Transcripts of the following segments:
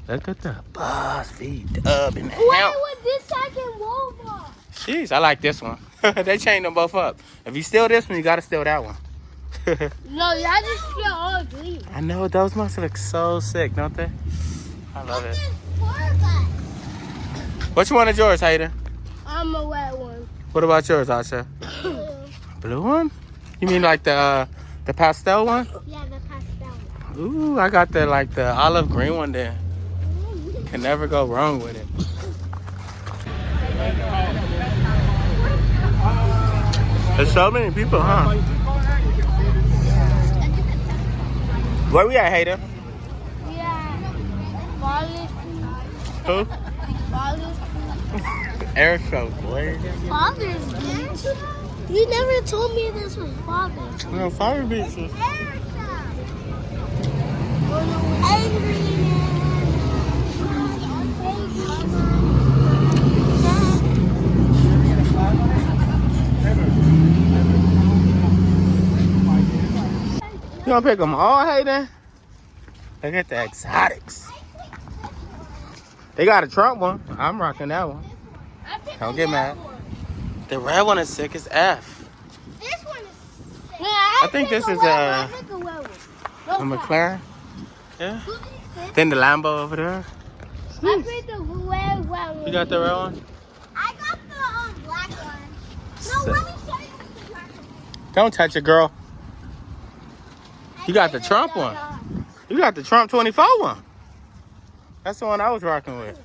Look at the BuzzFeed dub in the Why house. was this second Wolverine? Jeez, I like this one. They changed them both up. If you steal this one, you gotta steal that one. No, y'all just feel all green. I know, those must look so sick, don't they? I love it. Which one is yours, Hayden? I'm a red one. What about yours, Asha? Blue one? You mean like the pastel one? Yeah, the pastel one. Ooh, I got the olive green one there. Can never go wrong with it. There's so many people, huh? Where we at, Hayden? Yeah. Father's Who? Father's Air show, boy. Father's Beach? You never told me this was Father's. No, fire beaches. Angry You gonna pick them all, Hayden? Look at the exotics. They got a Trump one. I'm rocking that one. Don't get mad. The red one is sick as F. This one is sick. I think this is a McLaren. Yeah. Then the Lambo over there. I picked the red one. You got the red one? I got the black one. No, let me show you the black one. Don't touch it, girl. You got the Trump one. You got the Trump 24 one. That's the one I was rocking with.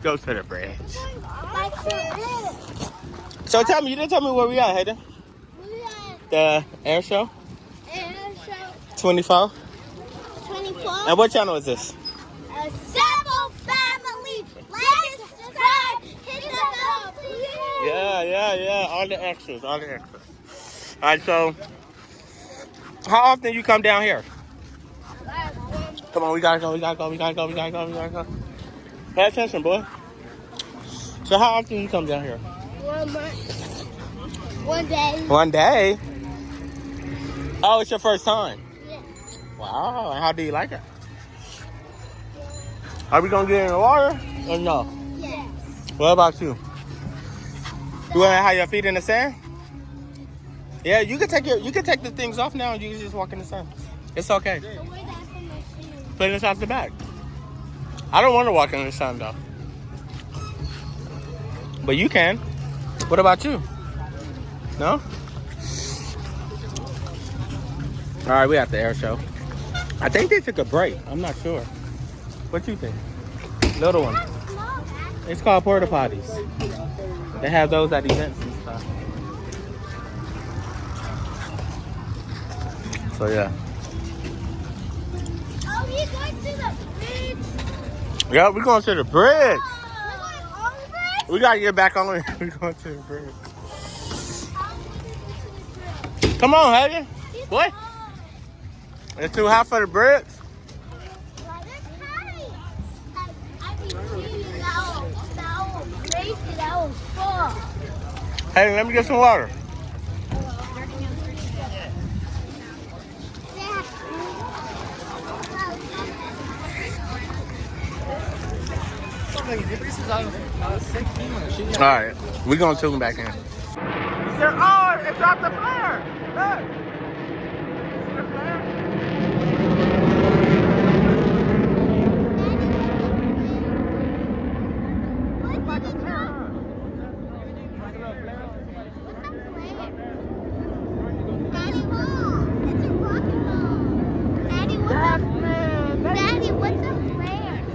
Go to the bridge. So tell me, you didn't tell me where we at, Hayden? The air show? Air show 24? 24. And what channel is this? Assemble family. Like, subscribe, hit the bell, please. Yeah. All the extras. All right, so how often you come down here? Come on, we gotta go. Pay attention, boy. So how often you come down here? 1 month. 1 day. 1 day? Oh, it's your first time? Yeah. Wow, and how do you like it? Are we gonna get in the water or no? Yes. What about you? You wanna have your feet in the sand? Yeah, you can take the things off now and you can just walk in the sand. It's okay. So where's that from the shoe? Put it inside the bag. I don't want to walk in the sun though. But you can. What about you? No? All right, we at the air show. I think they took a break. I'm not sure. What you think? Little one. It's called porta potties. They have those at events and stuff. So yeah. Oh, we're going to the bridge. Yeah, we're going to the bridge. Oh, the bridge? We gotta get back on it. We're going to the bridge. Come on, Hayden. What? It's too hot for the bridge. Hey, let me get some water. All right, we're gonna tune back in. He said, "Oh, it dropped the flare. Look, see the flare?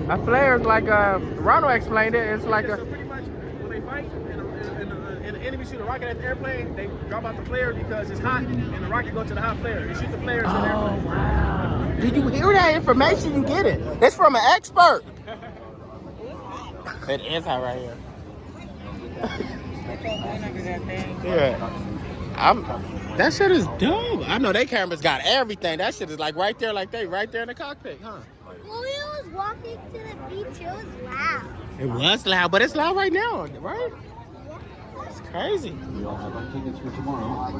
A flare is like Ronald explained it. It's like a. So pretty much when they fight and the enemy shoot a rocket at the airplane, they drop out the flare because it's hot, and the rocket go to the hot flare. They shoot the flares in the airplane. Wow! Did you hear that information? You get it. It's from an expert. It is hot right here. Yeah. That shit is dope. I know they cameras got everything. That shit is like right there, like they right there in the cockpit, huh? When we was walking to the beach, it was loud. It was loud, but it's loud right now, right? It's crazy. We all have our tickets for tomorrow.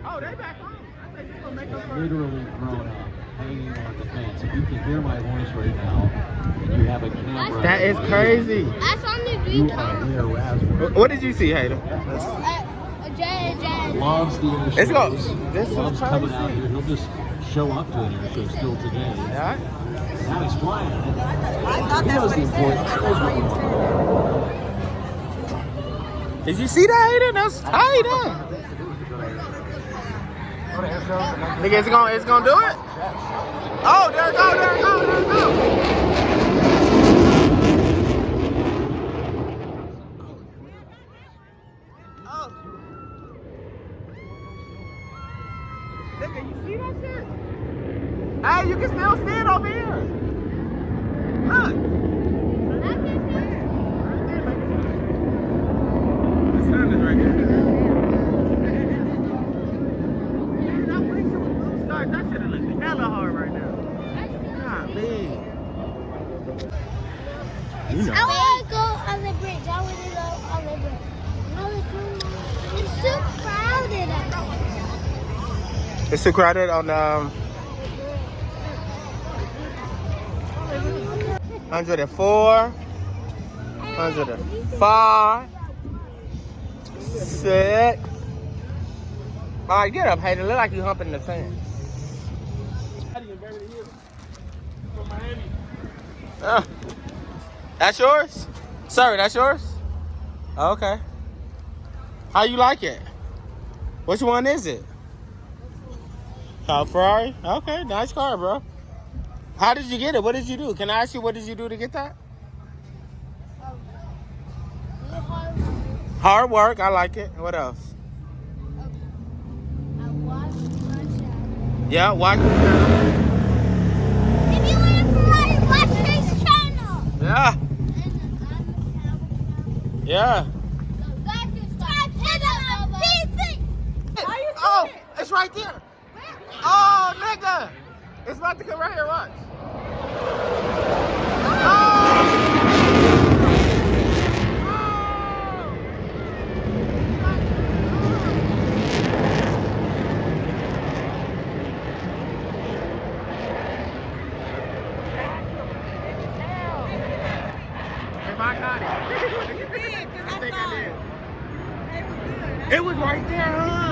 Oh, they back home. I think they're gonna make us Literally thrown up, hanging on the fence. If you can hear my voice right now, and you have a camera. That is crazy. That's on the You green are car. near Raspberry. What did you see, Hayden? Loves the inner Let's go. shows. This is Loves coming crazy. out here. He'll just show up to an air show still today. Yeah. Now he's flying. He knows the importance. He knows what we want. Did you see that, Hayden? That's tight, huh? Nigga, it's gonna do it? Oh, there it go, there it go, there it go. Oh. Nigga, you see that shit? Hey, you can still see it over here. Look. The sun is right there. That shit is looking hella hard right now. Golly. You know. I want to go on the bridge. I want to go on the bridge. It's so crowded. It's too crowded on 104, 105, 6. All right, get up, Hayden. Look like you humping the sand. That's yours? Sir, that's yours? Okay. How you like it? Which one is it? Ferrari? Okay, nice car, bro. How did you get it? What did you do? Can I ask you what did you do to get that? Hard work. I like it. What else? I watched my channel. Yeah, watch. If you want a Ferrari, watch his channel. Yeah. Yeah. Oh, it's right there. Oh, nigga. It's about to come right here. Watch. I got it. I think I did. It was right there, huh?